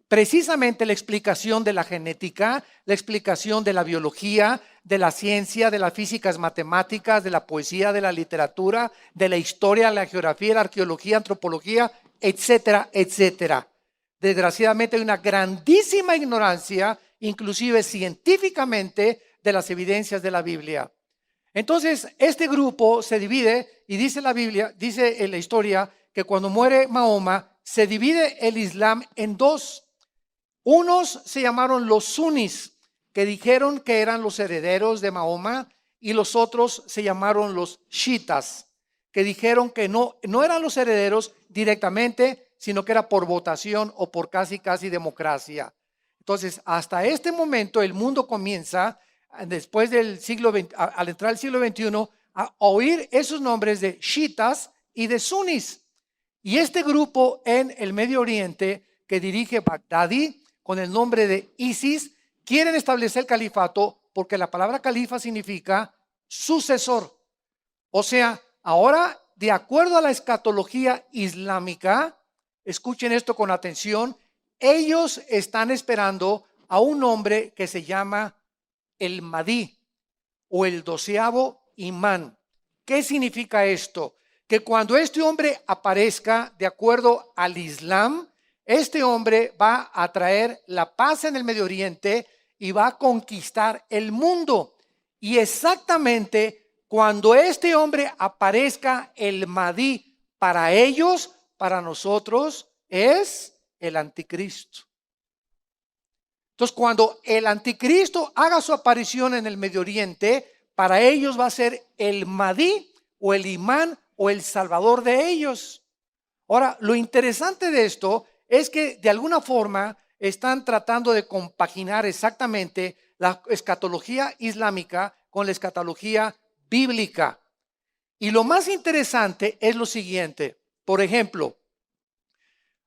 precisamente la explicación de la genética, la explicación de la biología, de la ciencia, de las físicas matemáticas, de la poesía, de la literatura, de la historia, la geografía, la arqueología, antropología, etcétera, etcétera. Desgraciadamente hay una grandísima ignorancia, inclusive científicamente, de las evidencias de la Biblia. Entonces, este grupo se divide y dice la Biblia, dice en la historia, que cuando muere Mahoma, se divide el Islam en dos. Unos se llamaron los sunis, que dijeron que eran los herederos de Mahoma, y los otros se llamaron los shiitas, que dijeron que no eran los herederos directamente, sino que era por votación o por casi democracia. Entonces, hasta este momento el mundo comienza, después del siglo XX, al entrar el siglo XXI, a oír esos nombres de shiitas y de sunis. Y este grupo en el Medio Oriente que dirige Bagdadi con el nombre de ISIS, quieren establecer el califato porque la palabra califa significa sucesor. O sea, ahora, de acuerdo a la escatología islámica, escuchen esto con atención, ellos están esperando a un hombre que se llama el Mahdi o el 12º imán. ¿Qué significa esto? Que cuando este hombre aparezca de acuerdo al Islam, este hombre va a traer la paz en el Medio Oriente y va a conquistar el mundo. Y exactamente cuando este hombre aparezca, el Mahdi, para ellos, para nosotros, es el anticristo. Entonces, cuando el anticristo haga su aparición en el Medio Oriente, para ellos va a ser el Mahdi o el imán o el salvador de ellos. Ahora, lo interesante de esto es que de alguna forma están tratando de compaginar exactamente la escatología islámica con la escatología bíblica. Y lo más interesante es lo siguiente. Por ejemplo,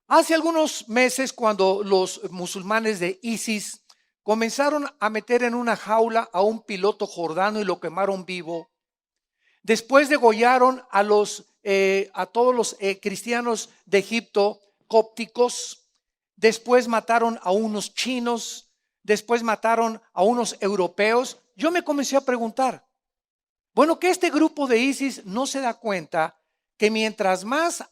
hace algunos meses, cuando los musulmanes de ISIS comenzaron a meter en una jaula a un piloto jordano y lo quemaron vivo, después degollaron a todos los cristianos de Egipto cópticos, después mataron a unos chinos, después mataron a unos europeos. Yo me comencé a preguntar, bueno, que este grupo de ISIS no se da cuenta que mientras más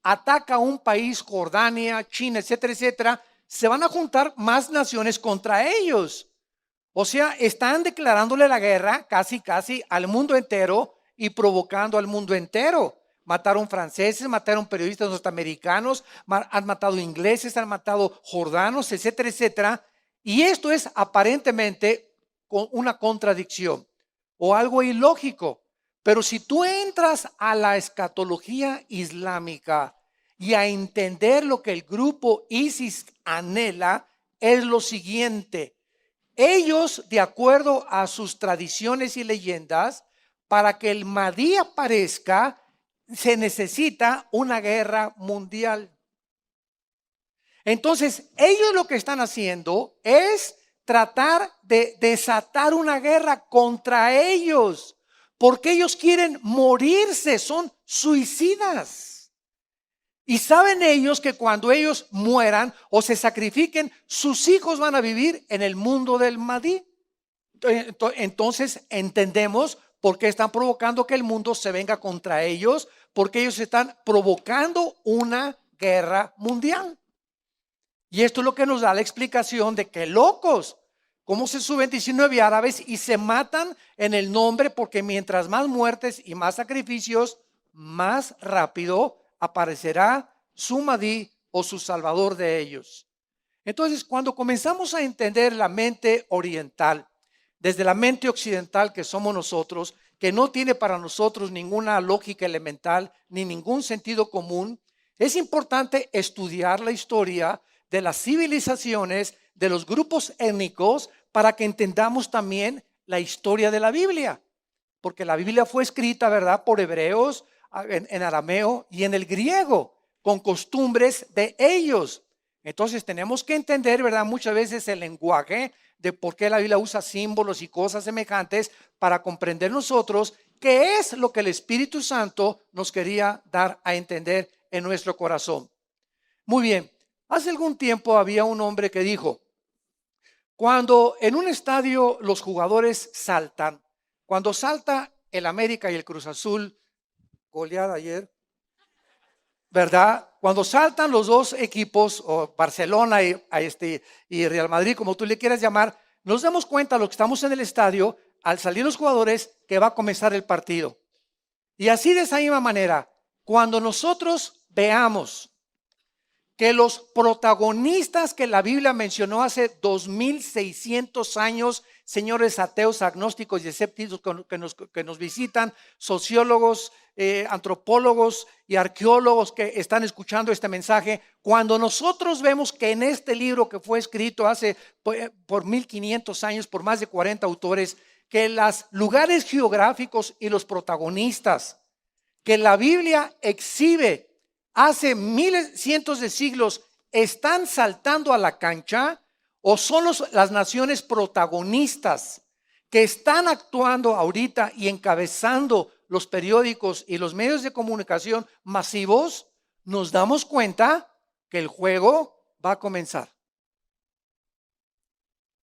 ataca un país, Jordania, China, etcétera, etcétera, se van a juntar más naciones contra ellos. O sea, están declarándole la guerra casi al mundo entero y provocando al mundo entero. Mataron franceses, mataron periodistas norteamericanos, han matado ingleses, han matado jordanos, etcétera, etcétera. Y esto es aparentemente una contradicción o algo ilógico. Pero si tú entras a la escatología islámica y a entender lo que el grupo ISIS anhela, es lo siguiente. Ellos, de acuerdo a sus tradiciones y leyendas, para que el Mahdi aparezca, se necesita una guerra mundial. Entonces, ellos lo que están haciendo es tratar de desatar una guerra contra ellos, porque ellos quieren morirse, son suicidas. Y saben ellos que cuando ellos mueran o se sacrifiquen, sus hijos van a vivir en el mundo del Mahdi. Entonces entendemos por qué están provocando que el mundo se venga contra ellos, porque ellos están provocando una guerra mundial. Y esto es lo que nos da la explicación de que locos, cómo se suben 19 árabes y se matan en el nombre, porque mientras más muertes y más sacrificios, más rápido aparecerá su Mahdi o su salvador de ellos. Entonces, cuando comenzamos a entender la mente oriental, desde la mente occidental que somos nosotros, que no tiene para nosotros ninguna lógica elemental ni ningún sentido común, es importante estudiar la historia de las civilizaciones, de los grupos étnicos, para que entendamos también la historia de la Biblia. Porque la Biblia fue escrita, ¿verdad?, por hebreos, en arameo y en el griego, con costumbres de ellos. Entonces tenemos que entender, ¿verdad?, muchas veces el lenguaje de por qué la Biblia usa símbolos y cosas semejantes para comprender nosotros qué es lo que el Espíritu Santo nos quería dar a entender en nuestro corazón. Muy bien, Hace algún tiempo había un hombre que dijo, cuando en un estadio los jugadores saltan, cuando salta el América y el Cruz Azul, goleada ayer, ¿verdad? Cuando saltan los dos equipos, o Barcelona y Real Madrid, como tú le quieras llamar, nos damos cuenta, los que estamos en el estadio, al salir los jugadores, que va a comenzar el partido. Y así de esa misma manera, cuando nosotros veamos que los protagonistas que la Biblia mencionó hace 2600 años, señores ateos, agnósticos y escépticos que nos visitan, sociólogos, antropólogos y arqueólogos que están escuchando este mensaje, cuando nosotros vemos que en este libro que fue escrito hace por 1500 años, por más de 40 autores, que los lugares geográficos y los protagonistas que la Biblia exhibe hace miles, cientos de siglos, están saltando a la cancha, o son las naciones protagonistas que están actuando ahorita y encabezando los periódicos y los medios de comunicación masivos, nos damos cuenta que el juego va a comenzar.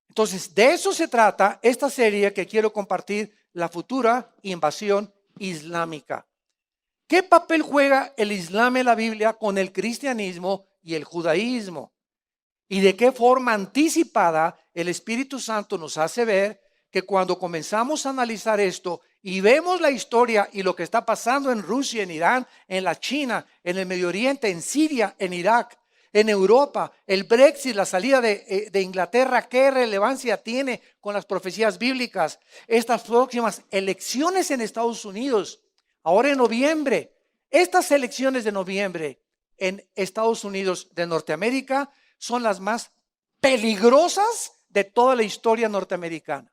Entonces, de eso se trata esta serie que quiero compartir, la futura invasión islámica. ¿Qué papel juega el Islam en la Biblia con el cristianismo y el judaísmo? ¿Y de qué forma anticipada el Espíritu Santo nos hace ver que cuando comenzamos a analizar esto y vemos la historia y lo que está pasando en Rusia, en Irán, en la China, en el Medio Oriente, en Siria, en Irak, en Europa, el Brexit, la salida de Inglaterra, qué relevancia tiene con las profecías bíblicas, estas próximas elecciones en Estados Unidos? Ahora en noviembre, estas elecciones de noviembre en Estados Unidos de Norteamérica son las más peligrosas de toda la historia norteamericana.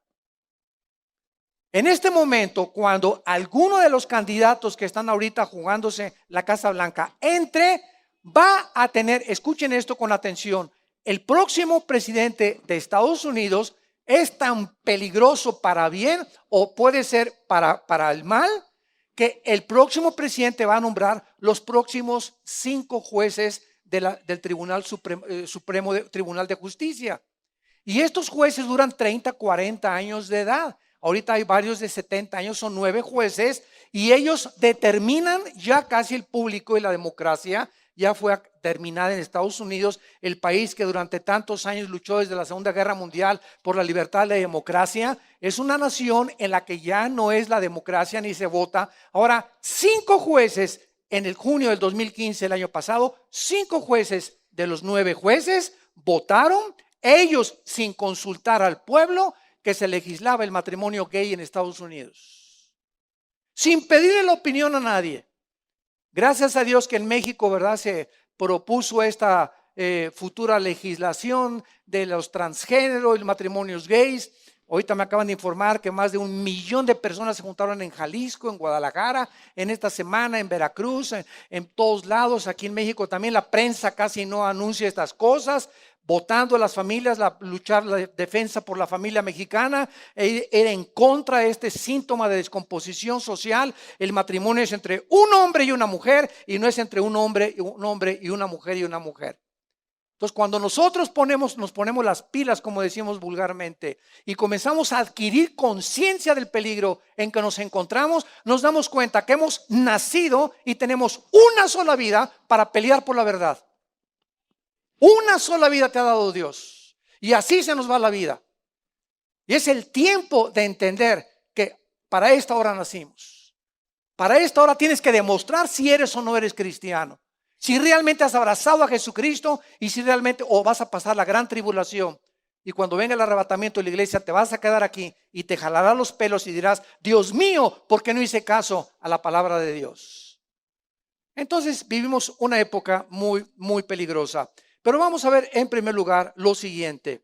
En este momento, cuando alguno de los candidatos que están ahorita jugándose la Casa Blanca entre, va a tener, escuchen esto con atención, el próximo presidente de Estados Unidos es tan peligroso para bien o puede ser para el mal, que el próximo presidente va a nombrar los próximos 5 jueces del Tribunal Supremo Tribunal de Justicia. Y estos jueces duran 30, 40 años de edad. Ahorita hay varios de 70 años, son 9 jueces, y ellos determinan ya casi el público y la democracia. Ya fue terminada en Estados Unidos, el país que durante tantos años luchó desde la Segunda Guerra Mundial por la libertad y la democracia. Es una nación en la que ya no es la democracia ni se vota. Ahora, 5 jueces en el junio del 2015, el año pasado, 5 jueces de los 9 jueces votaron, ellos sin consultar al pueblo, que se legislaba el matrimonio gay en Estados Unidos, sin pedirle la opinión a nadie. Gracias a Dios que en México, ¿verdad?, se propuso esta futura legislación de los transgéneros y matrimonios gays. Ahorita me acaban de informar que más de 1 millón de personas se juntaron en Jalisco, en Guadalajara, en esta semana, en Veracruz, en todos lados. Aquí en México también la prensa casi no anuncia estas cosas. Votando a las familias, luchar la defensa por la familia mexicana, era en contra de este síntoma de descomposición social. El matrimonio es entre un hombre y una mujer, y no es entre un hombre y una mujer y una mujer. Entonces, cuando nosotros nos ponemos las pilas, como decimos vulgarmente, y comenzamos a adquirir conciencia del peligro en que nos encontramos, nos damos cuenta que hemos nacido y tenemos una sola vida para pelear por la verdad. Una sola vida te ha dado Dios, y así se nos va la vida. Y es el tiempo de entender que para esta hora nacimos. Para esta hora tienes que demostrar si eres o no eres cristiano, si realmente has abrazado a Jesucristo, y si realmente o vas a pasar la gran tribulación. Y cuando venga el arrebatamiento de la iglesia, te vas a quedar aquí y te jalará los pelos y dirás: Dios mío, ¿por qué no hice caso a la palabra de Dios? Entonces vivimos una época muy, muy peligrosa. Pero vamos a ver en primer lugar lo siguiente.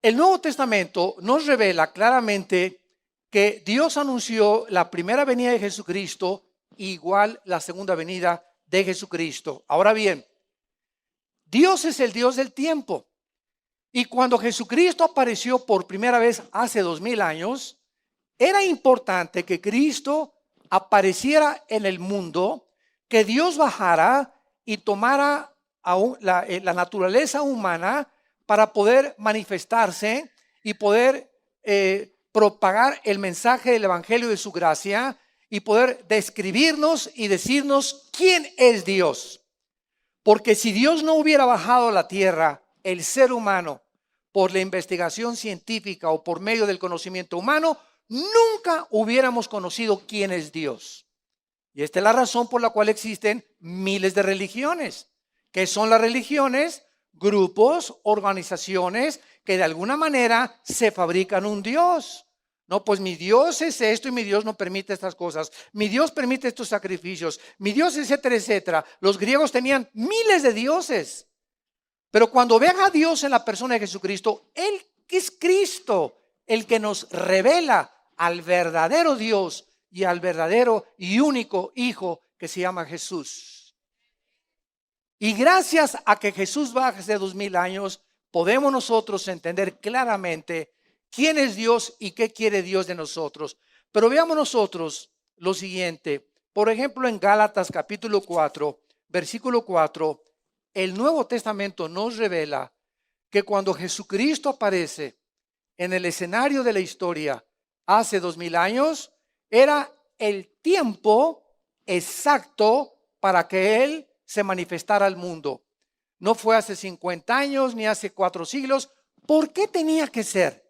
El Nuevo Testamento nos revela claramente que Dios anunció la primera venida de Jesucristo igual la segunda venida de Jesucristo. Ahora bien, Dios es el Dios del tiempo. Y cuando Jesucristo apareció por primera vez hace 2000 años, era importante que Cristo apareciera en el mundo, que Dios bajara y tomara la naturaleza humana para poder manifestarse y poder propagar el mensaje del Evangelio de su gracia y poder describirnos y decirnos quién es Dios. Porque si Dios no hubiera bajado a la tierra, el ser humano, por la investigación científica o por medio del conocimiento humano, nunca hubiéramos conocido quién es Dios. Y esta es la razón por la cual existen miles de religiones. ¿Qué son las religiones? Grupos, organizaciones que de alguna manera se fabrican un Dios. No, pues mi Dios es esto y mi Dios no permite estas cosas. Mi Dios permite estos sacrificios. Mi Dios, etcétera, etcétera. Los griegos tenían miles de dioses. Pero cuando vean a Dios en la persona de Jesucristo, Él es Cristo, el que nos revela al verdadero Dios y al verdadero y único Hijo que se llama Jesús. Y gracias a que Jesús baja hace 2000 años, podemos nosotros entender claramente quién es Dios y qué quiere Dios de nosotros. Pero veamos nosotros lo siguiente. Por ejemplo, en Gálatas capítulo 4, versículo 4, el Nuevo Testamento nos revela que cuando Jesucristo aparece en el escenario de la historia hace 2000 años, era el tiempo exacto para que Él se manifestara al mundo. No fue hace 50 años ni hace 4 siglos. ¿Por qué tenía que ser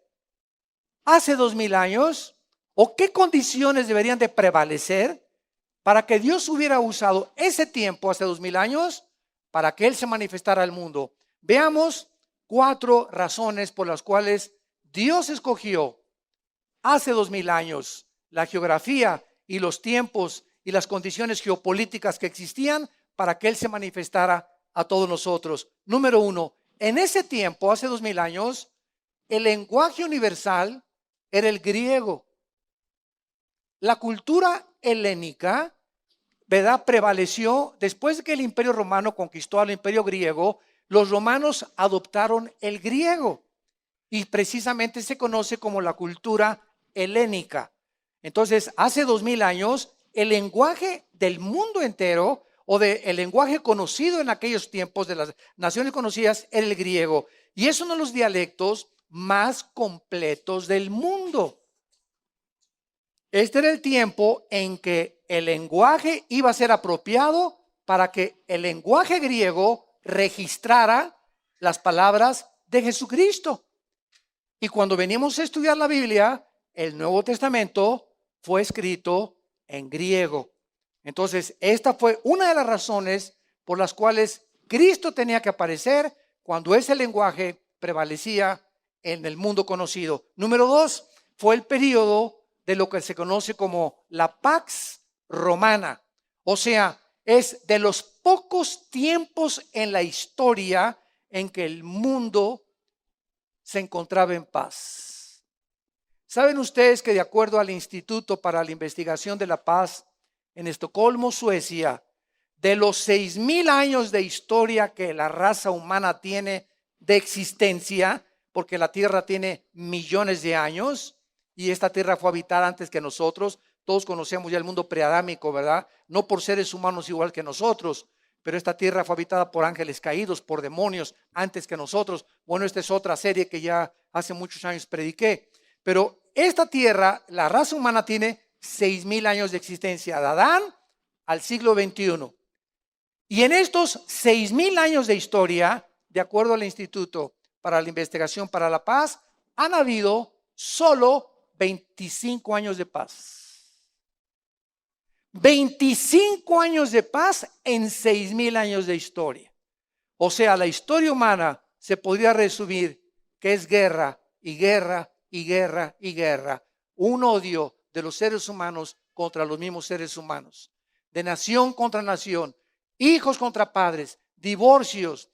hace 2000 años? ¿O qué condiciones deberían de prevalecer para que Dios hubiera usado ese tiempo hace 2000 años para que Él se manifestara al mundo? Veamos 4 razones por las cuales Dios escogió hace 2000 años la geografía y los tiempos y las condiciones geopolíticas que existían para que Él se manifestara a todos nosotros. Número 1, en ese tiempo, hace 2000 años, el lenguaje universal era el griego. La cultura helénica, ¿verdad?, prevaleció después de que el Imperio Romano conquistó al Imperio griego. Los romanos adoptaron el griego y precisamente se conoce como la cultura helénica. Entonces, hace 2000 años, el lenguaje del mundo entero o el lenguaje conocido en aquellos tiempos de las naciones conocidas era el griego. Y es uno de los dialectos más completos del mundo. Este era el tiempo en que el lenguaje iba a ser apropiado para que el lenguaje griego registrara las palabras de Jesucristo. Y cuando venimos a estudiar la Biblia, el Nuevo Testamento fue escrito en griego. Entonces, esta fue una de las razones por las cuales Cristo tenía que aparecer cuando ese lenguaje prevalecía en el mundo conocido. Número 2, fue el periodo de lo que se conoce como la Pax Romana. O sea, es de los pocos tiempos en la historia en que el mundo se encontraba en paz. ¿Saben ustedes que de acuerdo al Instituto para la Investigación de la Paz en Estocolmo, Suecia, de los 6000 años de historia que la raza humana tiene de existencia, porque la Tierra tiene millones de años y esta Tierra fue habitada antes que nosotros? Todos conocemos ya el mundo preadámico, ¿verdad? No por seres humanos igual que nosotros, pero esta Tierra fue habitada por ángeles caídos, por demonios antes que nosotros. Bueno, esta es otra serie que ya hace muchos años prediqué. Pero esta Tierra, la raza humana tiene 6000 años de existencia, de Adán al siglo XXI. Y en estos 6000 años de historia, de acuerdo al Instituto para la Investigación para la Paz, han habido solo 25 años de paz. 25 años de paz en 6000 años de historia. O sea, la historia humana se podría resumir que es guerra y guerra y guerra y guerra. Un odio de los seres humanos contra los mismos seres humanos. De nación contra nación. Hijos contra padres. Divorcios.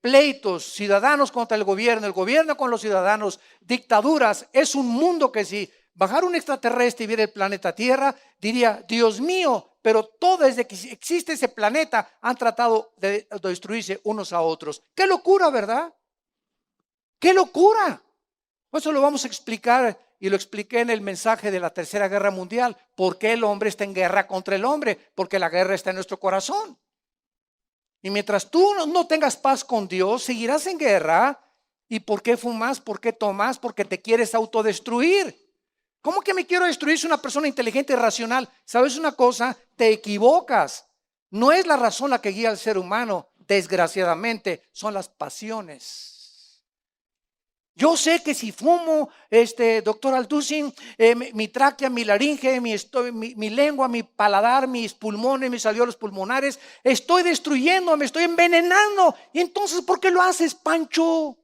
Pleitos. Ciudadanos contra el gobierno con los ciudadanos. Dictaduras. Es un mundo que si bajara un extraterrestre y viera el planeta Tierra, diría: Dios mío, pero todo desde que existe ese planeta han tratado de destruirse unos a otros. ¡Qué locura!, ¿verdad? ¡Qué locura! Eso lo vamos a explicar y lo expliqué en el mensaje de la Tercera Guerra Mundial. ¿Por qué el hombre está en guerra contra el hombre? Porque la guerra está en nuestro corazón. Y mientras tú no tengas paz con Dios, seguirás en guerra. ¿Y por qué fumas? ¿Por qué tomas? Porque te quieres autodestruir. ¿Cómo que me quiero destruir si una persona inteligente y racional? ¿Sabes una cosa? Te equivocas. No es la razón la que guía al ser humano, desgraciadamente, son las pasiones. Yo sé que si fumo, doctor Alducin, mi tráquea, mi laringe, mi lengua, mi paladar, mis pulmones, mis alveolos pulmonares, estoy destruyendo, me estoy envenenando. Y entonces, ¿por qué lo haces, Pancho?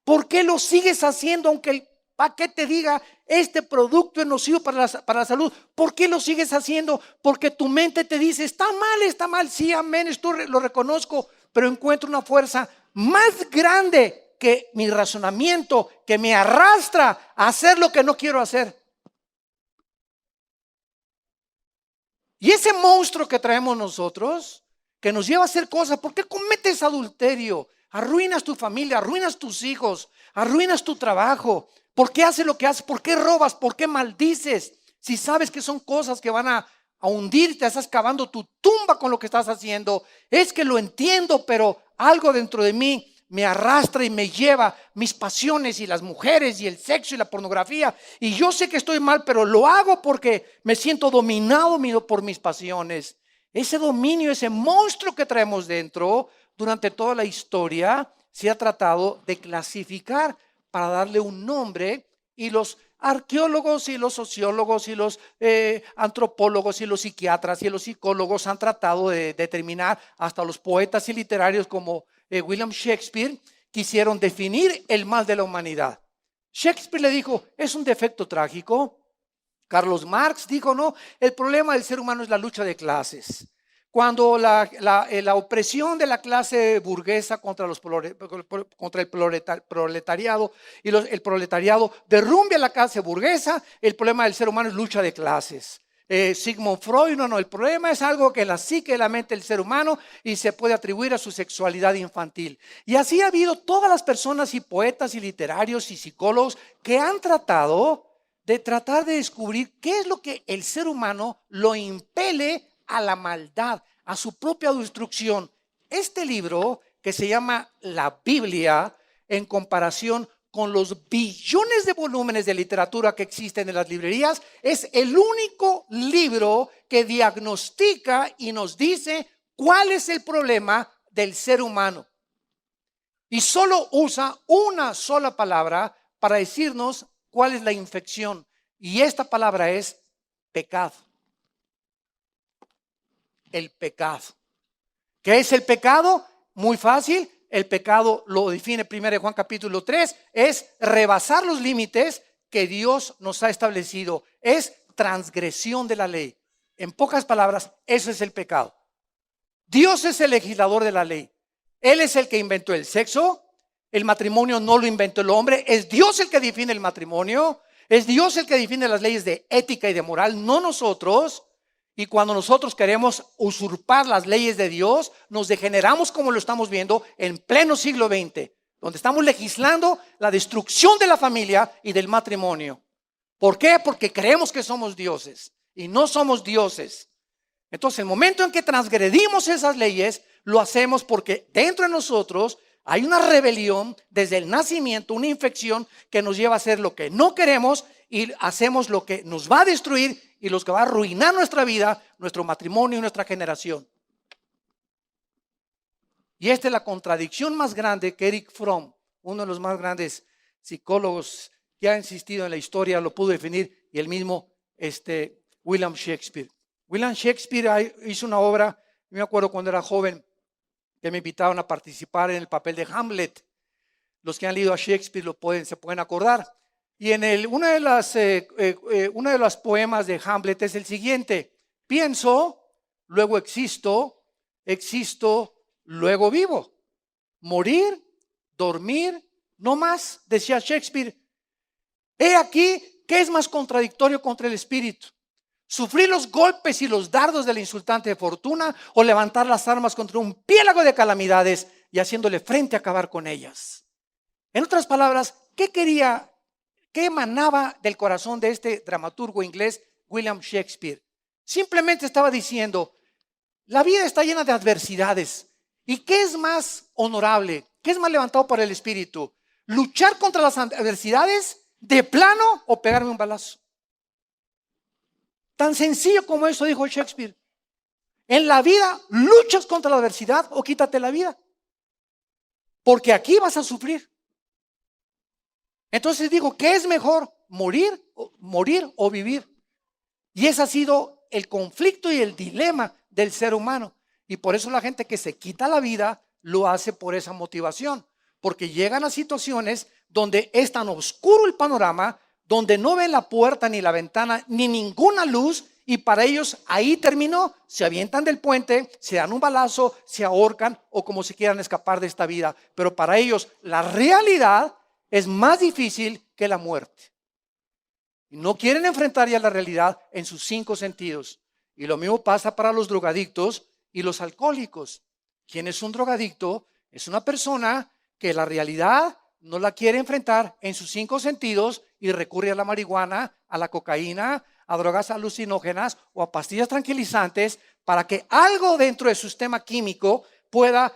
¿Por qué lo sigues haciendo aunque el paquete diga este producto es nocivo para la salud? ¿Por qué lo sigues haciendo? Porque tu mente te dice está mal, sí, amén, esto lo reconozco, pero encuentro una fuerza más grande que mi razonamiento, que me arrastra a hacer lo que no quiero hacer. Y ese monstruo que traemos nosotros, que nos lleva a hacer cosas, ¿por qué cometes adulterio? Arruinas tu familia, arruinas tus hijos, arruinas tu trabajo. ¿Por qué haces lo que haces? ¿Por qué robas? ¿Por qué maldices? Si sabes que son cosas que van a hundirte, estás cavando tu tumba con lo que estás haciendo. Es que lo entiendo, pero algo dentro de mí me arrastra y me lleva mis pasiones y las mujeres y el sexo y la pornografía. Y yo sé que estoy mal, pero lo hago porque me siento dominado por mis pasiones. Ese dominio, ese monstruo que traemos dentro, durante toda la historia se ha tratado de clasificar para darle un nombre, y los arqueólogos y los sociólogos y los antropólogos y los psiquiatras y los psicólogos han tratado de determinar, hasta los poetas y literarios como William Shakespeare quisieron definir el mal de la humanidad. Shakespeare le dijo, es un defecto trágico. Carlos Marx dijo, no, el problema del ser humano es la lucha de clases. Cuando la opresión de la clase burguesa contra el proletariado y el proletariado derrumbe a la clase burguesa, el problema del ser humano es lucha de clases. Sigmund Freud, no, el problema es algo que en la psique, la mente del ser humano, y se puede atribuir a su sexualidad infantil. Y así ha habido todas las personas y poetas y literarios y psicólogos que han tratado de descubrir qué es lo que el ser humano lo impele a la maldad, a su propia destrucción. Este libro, que se llama la Biblia, en comparación con los billones de volúmenes de literatura que existen en las librerías, es el único libro que diagnostica y nos dice cuál es el problema del ser humano. Y solo usa una sola palabra para decirnos cuál es la infección. Y esta palabra es pecado. El pecado. ¿Qué es el pecado? Muy fácil. El pecado lo define 1 Juan capítulo 3. Es rebasar los límites que Dios nos ha establecido. Es transgresión de la ley. En pocas palabras, eso es el pecado. Dios es el legislador de la ley. Él es el que inventó el sexo. El matrimonio no lo inventó el hombre. Es Dios el que define el matrimonio. Es Dios el que define las leyes de ética y de moral, no nosotros. Y cuando nosotros queremos usurpar las leyes de Dios, nos degeneramos como lo estamos viendo en pleno siglo XX, donde estamos legislando la destrucción de la familia y del matrimonio. ¿Por qué? Porque creemos que somos dioses y no somos dioses. Entonces, el momento en que transgredimos esas leyes, lo hacemos porque dentro de nosotros hay una rebelión desde el nacimiento, una infección que nos lleva a hacer lo que no queremos y hacemos lo que nos va a destruir y lo que va a arruinar nuestra vida, nuestro matrimonio y nuestra generación. Y esta es la contradicción más grande que Erich Fromm, uno de los más grandes psicólogos que ha existido en la historia, lo pudo definir, y el mismo William Shakespeare. William Shakespeare hizo una obra, me acuerdo cuando era joven, que me invitaron a participar en el papel de Hamlet. Los que han leído a Shakespeare se pueden acordar. Y en uno de los poemas de Hamlet es el siguiente: pienso, luego existo, luego vivo. Morir, dormir, no más, decía Shakespeare. He aquí que es más contradictorio contra el espíritu: sufrir los golpes y los dardos de la insultante fortuna, o levantar las armas contra un piélago de calamidades y haciéndole frente a acabar con ellas. En otras palabras, ¿qué emanaba del corazón de este dramaturgo inglés, William Shakespeare? Simplemente estaba diciendo: La vida está llena de adversidades. ¿Y qué es más honorable? ¿Qué es más levantado por el Espíritu? ¿Luchar contra las adversidades de plano o pegarme un balazo? Tan sencillo como eso dijo Shakespeare. En la vida, luchas contra la adversidad o quítate la vida. Porque aquí vas a sufrir. Entonces digo, ¿qué es mejor? ¿Morir o vivir? Y ese ha sido el conflicto y el dilema del ser humano. Y por eso la gente que se quita la vida lo hace por esa motivación. Porque llegan a situaciones donde es tan oscuro el panorama, donde no ven la puerta ni la ventana ni ninguna luz, y para ellos ahí terminó. Se avientan del puente, se dan un balazo, se ahorcan o como se quieran escapar de esta vida. Pero para ellos la realidad es más difícil que la muerte. Y no quieren enfrentar ya la realidad en sus 5 sentidos. Y lo mismo pasa para los drogadictos y los alcohólicos. ¿Quién es un drogadicto? Es una persona que la realidad no la quiere enfrentar en sus 5 sentidos y recurre a la marihuana, a la cocaína, a drogas alucinógenas o a pastillas tranquilizantes para que algo dentro de su sistema químico pueda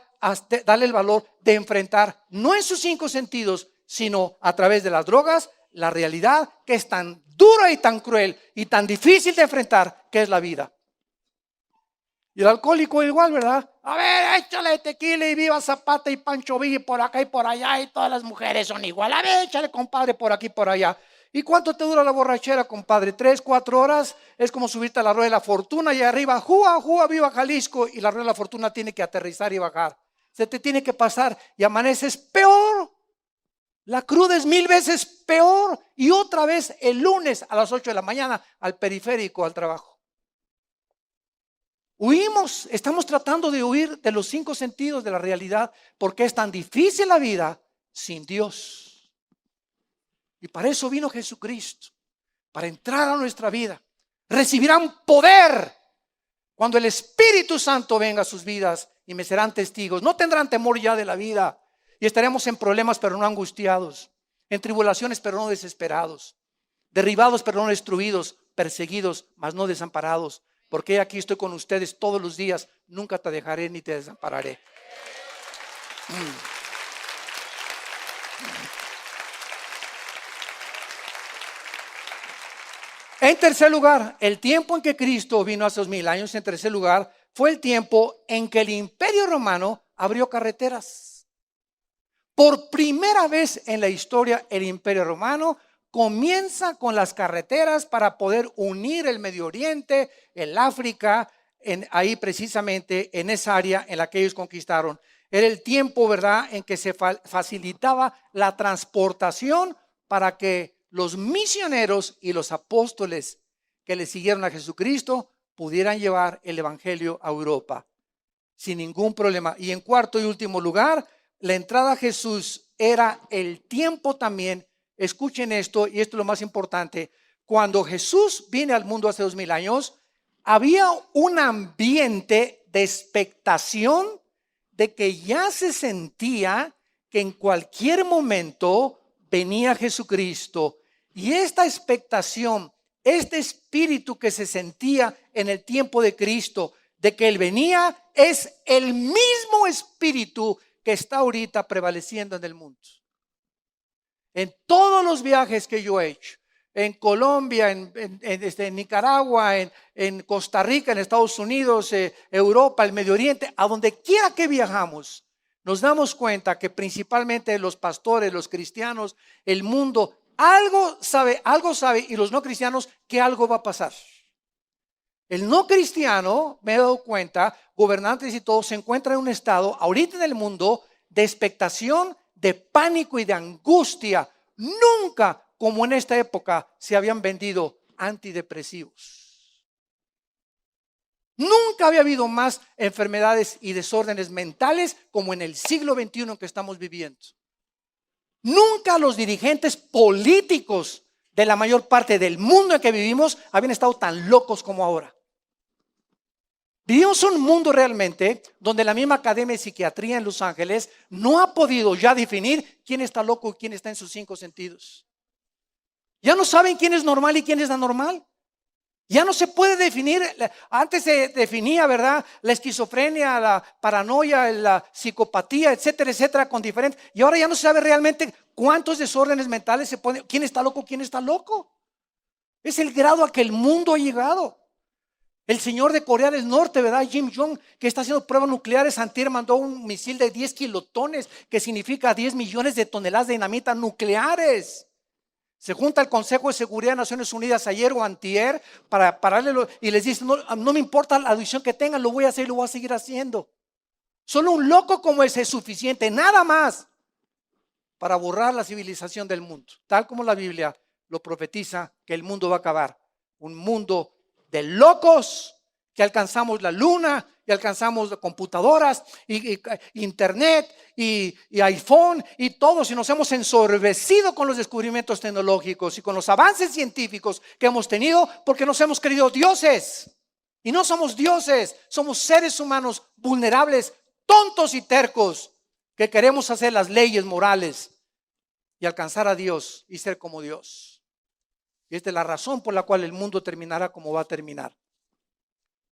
darle el valor de enfrentar, no en sus 5 sentidos, sino a través de las drogas, la realidad que es tan dura y tan cruel y tan difícil de enfrentar, que es la vida. Y el alcohólico igual, ¿verdad? A ver, échale tequila y viva Zapata y Pancho Villa por acá y por allá, y todas las mujeres son igual. A ver, échale, compadre, por aquí y por allá. ¿Y cuánto te dura la borrachera, compadre? 3, 4 horas. Es como subirte a la rueda de la fortuna y arriba, ¡júa, júa, viva Jalisco! Y la rueda de la fortuna tiene que aterrizar y bajar. Se te tiene que pasar y amaneces peor. La cruda es 1000 veces peor. Y otra vez el lunes a las 8 de la mañana al periférico, al trabajo. Huimos, estamos tratando de huir de los 5 sentidos de la realidad porque es tan difícil la vida sin Dios. Y para eso vino Jesucristo, para entrar a nuestra vida. Recibirán poder cuando el Espíritu Santo venga a sus vidas y me serán testigos. No tendrán temor ya de la vida y estaremos en problemas pero no angustiados, en tribulaciones pero no desesperados, derribados pero no destruidos, perseguidos mas no desamparados. Porque aquí estoy con ustedes todos los días, nunca te dejaré ni te desampararé. En tercer lugar, el tiempo en que Cristo vino hace 2000 años, en tercer lugar, fue el tiempo en que el Imperio Romano abrió carreteras. Por primera vez en la historia, el Imperio Romano comienza con las carreteras para poder unir el Medio Oriente, el África, ahí precisamente en esa área en la que ellos conquistaron. Era el tiempo, ¿verdad?, en que se facilitaba la transportación para que los misioneros y los apóstoles que le siguieron a Jesucristo pudieran llevar el evangelio a Europa sin ningún problema. Y en cuarto y último lugar, la entrada a Jesús era el tiempo también. Escuchen esto, y esto es lo más importante. Cuando Jesús vino al mundo hace 2000 años, había un ambiente de expectación de que ya se sentía que en cualquier momento venía Jesucristo. Y esta expectación, este espíritu que se sentía en el tiempo de Cristo, de que Él venía, es el mismo espíritu que está ahorita prevaleciendo en el mundo. En todos los viajes que yo he hecho, en Colombia, en Nicaragua, en Costa Rica, en Estados Unidos, Europa, el Medio Oriente, a donde quiera que viajamos, nos damos cuenta que principalmente los pastores, los cristianos, el mundo, algo sabe, y los no cristianos que algo va a pasar. El no cristiano, me he dado cuenta, gobernantes y todos se encuentran en un estado ahorita en el mundo de expectación, de pánico y de angustia. Nunca como en esta época se habían vendido antidepresivos. Nunca había habido más enfermedades y desórdenes mentales como en el siglo XXI en que estamos viviendo. Nunca los dirigentes políticos de la mayor parte del mundo en que vivimos habían estado tan locos como ahora. Vivimos un mundo realmente donde la misma Academia de Psiquiatría en Los Ángeles no ha podido ya definir quién está loco y quién está en sus 5 sentidos. Ya no saben quién es normal y quién es anormal. Ya no se puede definir. Antes se definía, ¿verdad?, la esquizofrenia, la paranoia, la psicopatía, etcétera, etcétera, con diferentes. Y ahora ya no se sabe realmente cuántos desórdenes mentales se ponen. ¿Quién está loco? ¿Quién está loco? Es el grado a que el mundo ha llegado. El señor de Corea del Norte, ¿verdad?, Kim Jong, que está haciendo pruebas nucleares. Antier mandó un misil de 10 kilotones, que significa 10 millones de toneladas de dinamita nucleares. Se junta el Consejo de Seguridad de Naciones Unidas ayer o antier para pararle y les dice: no me importa la adicción que tengan, lo voy a hacer y lo voy a seguir haciendo. Solo un loco como ese es suficiente, nada más, para borrar la civilización del mundo, tal como la Biblia lo profetiza, que el mundo va a acabar. Un mundo de locos, que alcanzamos la luna y alcanzamos computadoras y internet y iPhone y todos, y nos hemos ensorbecido con los descubrimientos tecnológicos y con los avances científicos que hemos tenido, porque nos hemos creído dioses. Y no somos dioses, somos seres humanos vulnerables, tontos y tercos, que queremos hacer las leyes morales y alcanzar a Dios y ser como Dios. Y esta es la razón por la cual el mundo terminará como va a terminar.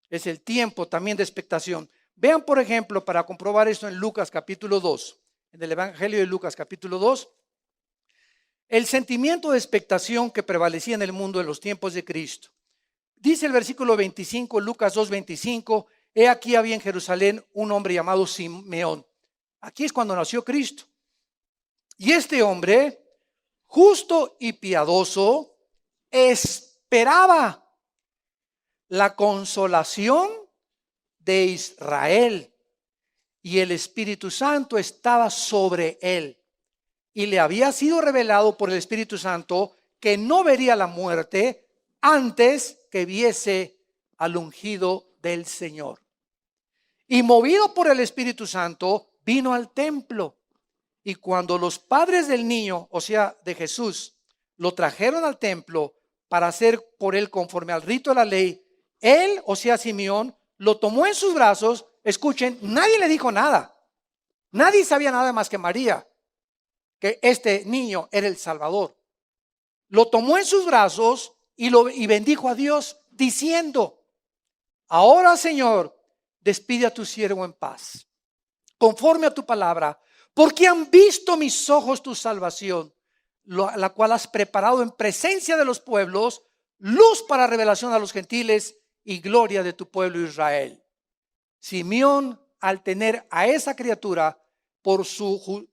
Es el tiempo también de expectación. Vean, por ejemplo, para comprobar esto, en Lucas capítulo 2, en el Evangelio de Lucas capítulo 2, el sentimiento de expectación que prevalecía en el mundo en los tiempos de Cristo. Dice el versículo 25, Lucas 2:25, he aquí había en Jerusalén un hombre llamado Simeón. Aquí es cuando nació Cristo. Y este hombre, justo y piadoso, esperaba la consolación de Israel, y el Espíritu Santo estaba sobre él, y le había sido revelado por el Espíritu Santo que no vería la muerte antes que viese al ungido del Señor. Y movido por el Espíritu Santo, vino al templo. Y cuando los padres del niño, o sea, de Jesús, lo trajeron al templo para hacer por él conforme al rito de la ley, él, o sea, Simeón, lo tomó en sus brazos. Escuchen, nadie le dijo nada. Nadie sabía nada más que María, que este niño era el Salvador. Lo tomó en sus brazos y bendijo a Dios, diciendo: ahora, Señor, despide a tu siervo en paz, conforme a tu palabra, porque han visto mis ojos tu salvación, la cual has preparado en presencia de los pueblos, luz para revelación a los gentiles y gloria de tu pueblo Israel. Simeón, al tener a esa criatura, por su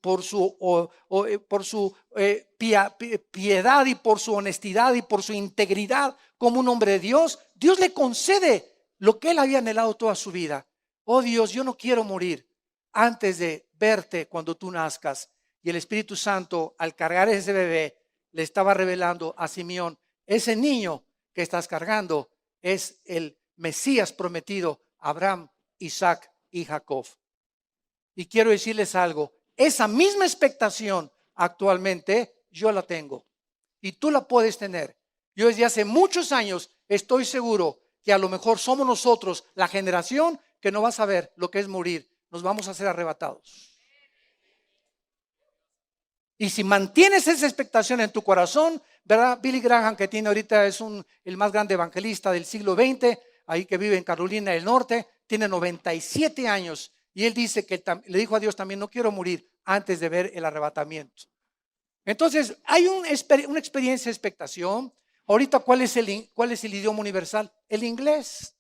piedad y por su honestidad y por su integridad como un hombre de Dios, Dios le concede lo que él había anhelado toda su vida. Oh Dios, yo no quiero morir antes de verte cuando tú nazcas. Y el Espíritu Santo, al cargar ese bebé, le estaba revelando a Simeón: ese niño que estás cargando es el Mesías prometido a Abraham, Isaac y Jacob. Y quiero decirles algo, esa misma expectación actualmente yo la tengo y tú la puedes tener. Yo desde hace muchos años estoy seguro que a lo mejor somos nosotros la generación que no va a saber lo que es morir. Nos vamos a ser arrebatados. Y si mantienes esa expectación en tu corazón, ¿verdad? Billy Graham, que tiene ahorita, es el más grande evangelista del siglo XX, ahí que vive en Carolina del Norte, tiene 97 años. Y él dice que le dijo a Dios también: no quiero morir antes de ver el arrebatamiento. Entonces, hay una experiencia de expectación. Ahorita, ¿cuál es el idioma universal? El inglés.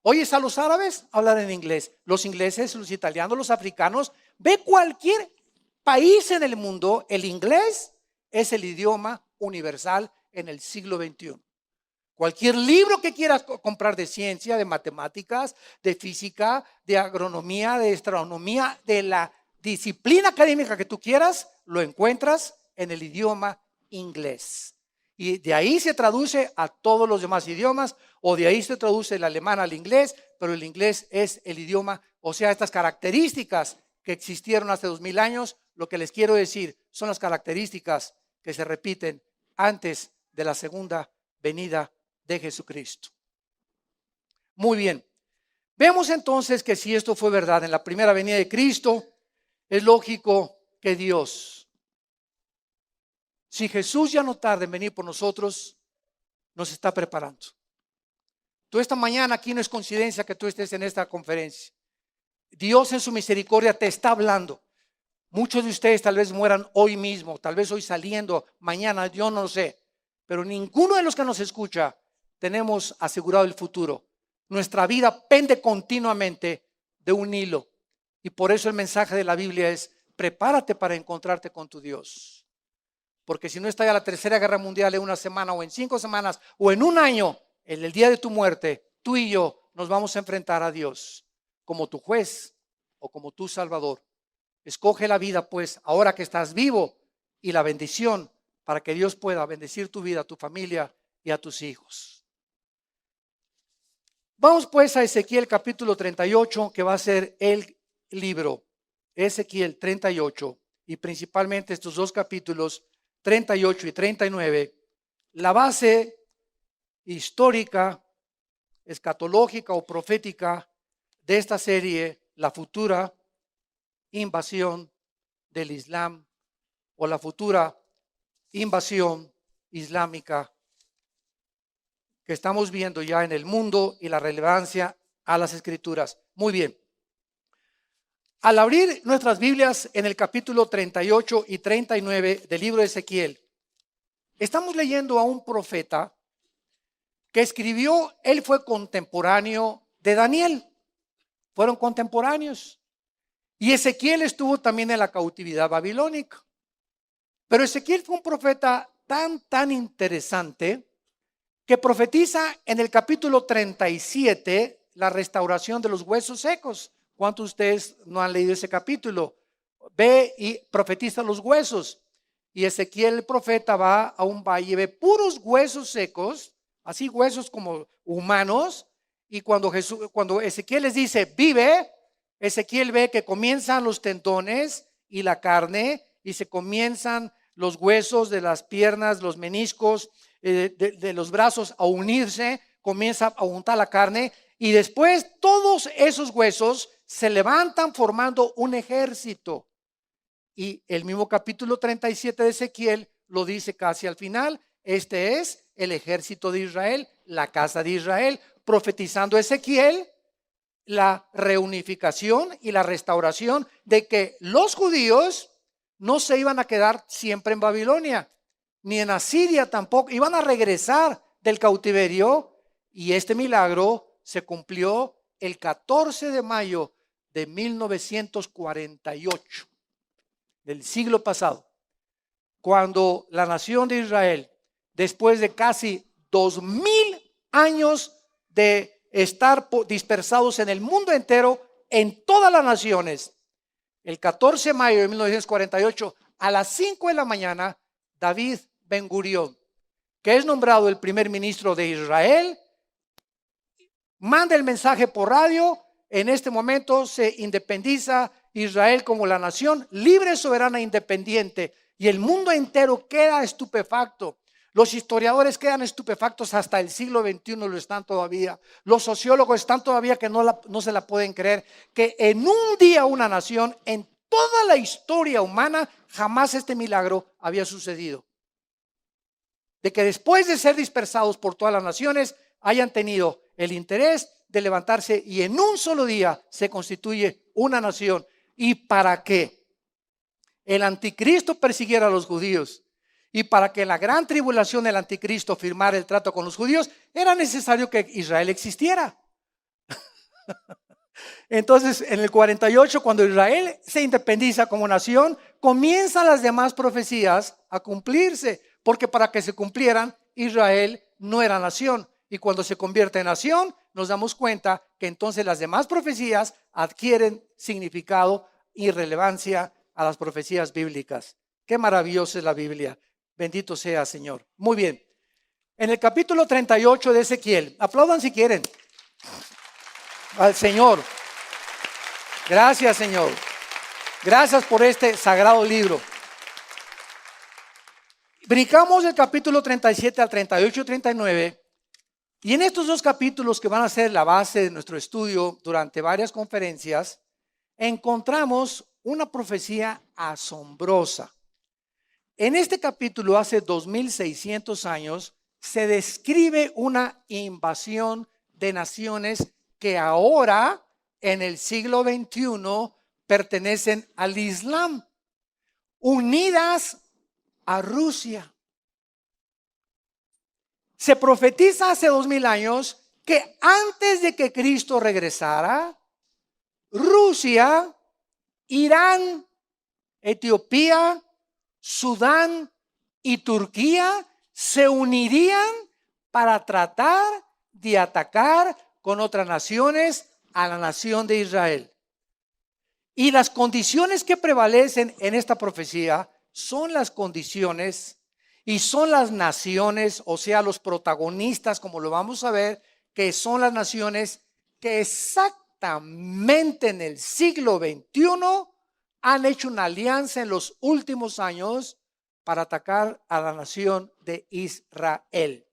Oyes a los árabes hablar en inglés, los ingleses, los italianos, los africanos. Ve cualquier país en el mundo, el inglés es el idioma universal en el siglo XXI. Cualquier libro que quieras comprar de ciencia, de matemáticas, de física, de agronomía, de astronomía, de la disciplina académica que tú quieras, lo encuentras en el idioma inglés. Y de ahí se traduce a todos los demás idiomas, o de ahí se traduce el alemán al inglés, pero el inglés es el idioma, o sea, estas características que existieron hace 2000 años, lo que les quiero decir son las características que se repiten antes de la segunda venida de Jesucristo. Muy bien. Vemos entonces que si esto fue verdad en la primera venida de Cristo, es lógico que Dios, si Jesús ya no tarda en venir por nosotros, nos está preparando. Tú esta mañana, aquí no es coincidencia que tú estés en esta conferencia. Dios en su misericordia te está hablando. Muchos de ustedes tal vez mueran hoy mismo, tal vez hoy saliendo, mañana, yo no lo sé. Pero ninguno de los que nos escucha tenemos asegurado el futuro. Nuestra vida pende continuamente de un hilo. Y por eso el mensaje de la Biblia es: prepárate para encontrarte con tu Dios. Porque si no estalla la tercera guerra mundial en una semana o en 5 semanas o en un año, en el día de tu muerte, tú y yo nos vamos a enfrentar a Dios como tu juez o como tu salvador. Escoge la vida, pues, ahora que estás vivo, y la bendición para que Dios pueda bendecir tu vida, a tu familia y a tus hijos. Vamos pues a Ezequiel capítulo 38, que va a ser el libro. Ezequiel 38, y principalmente estos 2 capítulos, 38 y 39, la base histórica, escatológica o profética de esta serie, la futura invasión del Islam o la futura invasión islámica que estamos viendo ya en el mundo y la relevancia a las escrituras. Muy bien. Al abrir nuestras Biblias en el capítulo 38 y 39 del libro de Ezequiel, estamos leyendo a un profeta que escribió, él fue contemporáneo de Daniel, fueron contemporáneos. Y Ezequiel estuvo también en la cautividad babilónica. Pero Ezequiel fue un profeta tan interesante que profetiza en el capítulo 37 la restauración de los huesos secos. ¿Cuántos de ustedes no han leído ese capítulo? Ve y profetiza los huesos. Y Ezequiel el profeta va a un valle, ve puros huesos secos, así huesos como humanos. Y cuando Ezequiel les dice, vive, Ezequiel ve que comienzan los tendones y la carne, y se comienzan los huesos de las piernas, los meniscos, de los brazos a unirse, comienza a juntar la carne, y después todos esos huesos se levantan formando un ejército. Y el mismo capítulo 37 de Ezequiel lo dice casi al final: este es el ejército de Israel, la casa de Israel, profetizando Ezequiel la reunificación y la restauración de que los judíos no se iban a quedar siempre en Babilonia, ni en Asiria tampoco, iban a regresar del cautiverio. Y este milagro se cumplió el 14 de mayo de 1948 del siglo pasado, cuando la nación de Israel, después de casi 2000 años de estar dispersados en el mundo entero, en todas las naciones, el 14 de mayo de 1948, a las 5 de la mañana, David Ben Gurión, que es nombrado el primer ministro de Israel, manda el mensaje por radio: en este momento se independiza Israel como la nación libre, soberana e independiente. Y el mundo entero queda estupefacto. Los historiadores quedan estupefactos, hasta el siglo XXI lo están todavía. Los sociólogos están todavía que no se la pueden creer, que en un día una nación, en toda la historia humana, jamás este milagro había sucedido. De que después de ser dispersados por todas las naciones, hayan tenido el interés de levantarse y en un solo día se constituye una nación. ¿Y para qué? El anticristo persiguiera a los judíos, y para que la gran tribulación del anticristo firmara el trato con los judíos, era necesario que Israel existiera. Entonces, en el 48, cuando Israel se independiza como nación, comienzan las demás profecías a cumplirse, porque para que se cumplieran, Israel no era nación. Y cuando se convierte en nación, nos damos cuenta que entonces las demás profecías adquieren significado y relevancia a las profecías bíblicas. Qué maravillosa es la Biblia. Bendito sea, Señor. Muy bien. En el capítulo 38 de Ezequiel, aplaudan si quieren al Señor. Gracias, Señor. Gracias por este sagrado libro. Brincamos del capítulo 37 al 38 y 39. Y en estos 2 capítulos, que van a ser la base de nuestro estudio durante varias conferencias, encontramos una profecía asombrosa. En este capítulo, hace 2600 años, se describe una invasión de naciones que ahora, en el siglo XXI, pertenecen al Islam, unidas a Rusia. Se profetiza hace 2000 años que antes de que Cristo regresara, Rusia, Irán, Etiopía, Sudán y Turquía se unirían para tratar de atacar con otras naciones a la nación de Israel. Y las condiciones que prevalecen en esta profecía son las condiciones y son las naciones, o sea, los protagonistas, como lo vamos a ver, que son las naciones que exactamente en el siglo XXI han hecho una alianza en los últimos años para atacar a la nación de Israel.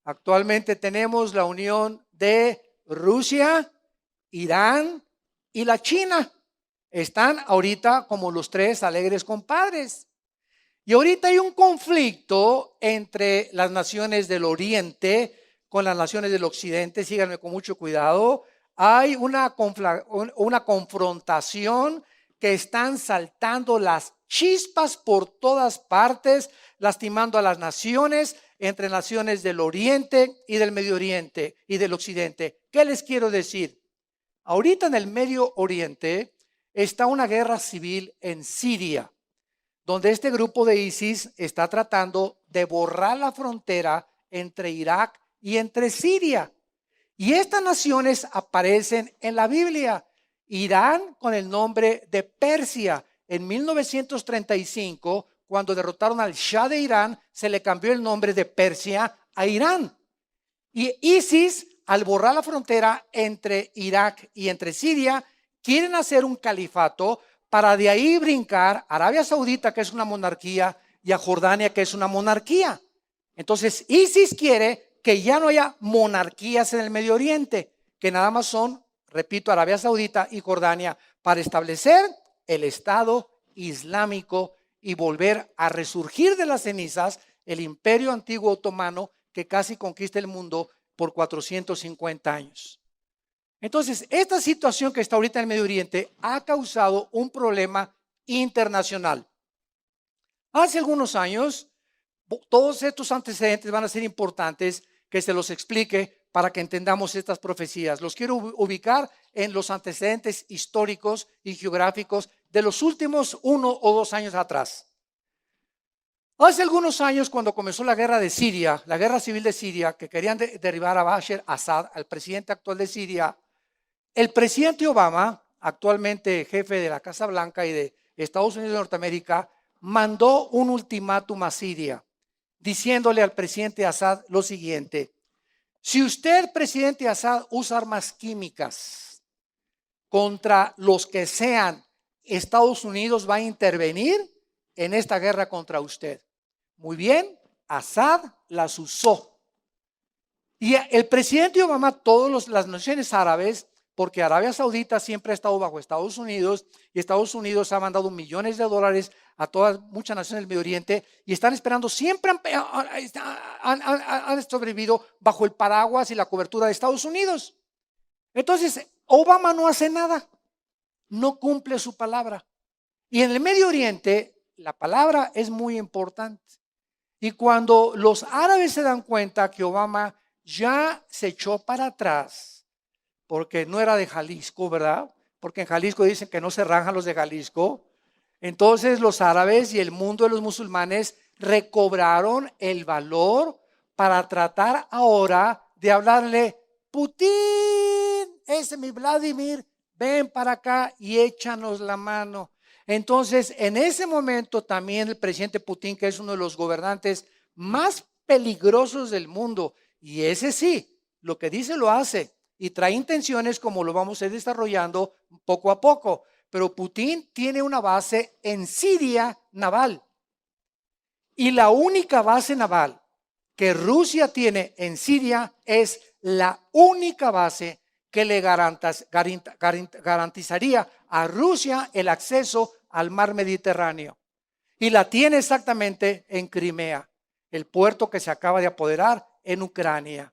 Actualmente tenemos la unión de Rusia, Irán y la China. Están ahorita como los tres alegres compadres. Y ahorita hay un conflicto entre las naciones del Oriente con las naciones del Occidente. Síganme con mucho cuidado. Hay una confrontación que están saltando las chispas por todas partes, lastimando a las naciones, entre naciones del Oriente y del Medio Oriente y del Occidente. ¿Qué les quiero decir? Ahorita en el Medio Oriente está una guerra civil en Siria, donde este grupo de ISIS está tratando de borrar la frontera entre Irak y entre Siria. Y estas naciones aparecen en la Biblia. Irán con el nombre de Persia. En 1935, cuando derrotaron al Shah de Irán, se le cambió el nombre de Persia a Irán. Y ISIS, al borrar la frontera entre Irak y entre Siria, quieren hacer un califato para de ahí brincar a Arabia Saudita, que es una monarquía, y a Jordania, que es una monarquía. Entonces, ISIS quiere que ya no haya monarquías en el Medio Oriente, que nada más son, repito, Arabia Saudita y Jordania, para establecer el Estado Islámico y volver a resurgir de las cenizas el imperio antiguo otomano que casi conquista el mundo por 450 años. Entonces, esta situación que está ahorita en el Medio Oriente ha causado un problema internacional. Hace algunos años, todos estos antecedentes van a ser importantes que se los explique para que entendamos estas profecías. Los quiero ubicar en los antecedentes históricos y geográficos de los últimos 1 o 2 años atrás. Hace algunos años, cuando comenzó la guerra de Siria, la guerra civil de Siria, que querían derribar a Bashar Assad, al presidente actual de Siria, el presidente Obama, actualmente jefe de la Casa Blanca y de Estados Unidos de Norteamérica, mandó un ultimátum a Siria, diciéndole al presidente Assad lo siguiente: si usted, presidente Assad, usa armas químicas contra los que sean, Estados Unidos va a intervenir en esta guerra contra usted. Muy bien, Assad las usó. Y el presidente Obama, todas las naciones árabes, porque Arabia Saudita siempre ha estado bajo Estados Unidos y Estados Unidos ha mandado millones de dólares a muchas naciones del Medio Oriente y están esperando, siempre han sobrevivido bajo el paraguas y la cobertura de Estados Unidos. Entonces, Obama no hace nada, no cumple su palabra. Y en el Medio Oriente, la palabra es muy importante. Y cuando los árabes se dan cuenta que Obama ya se echó para atrás, porque no era de Jalisco, ¿verdad? Porque en Jalisco dicen que no se rajan los de Jalisco. Entonces los árabes y el mundo de los musulmanes recobraron el valor para tratar ahora de hablarle: Putin, ese mi Vladimir, ven para acá y échanos la mano. Entonces, en ese momento también el presidente Putin, que es uno de los gobernantes más peligrosos del mundo, y ese sí, lo que dice lo hace, y trae intenciones como lo vamos a ir desarrollando poco a poco. Pero Putin tiene una base en Siria naval. Y la única base naval que Rusia tiene en Siria es la única base que le garantizaría a Rusia el acceso al mar Mediterráneo. Y la tiene exactamente en Crimea, el puerto que se acaba de apoderar en Ucrania.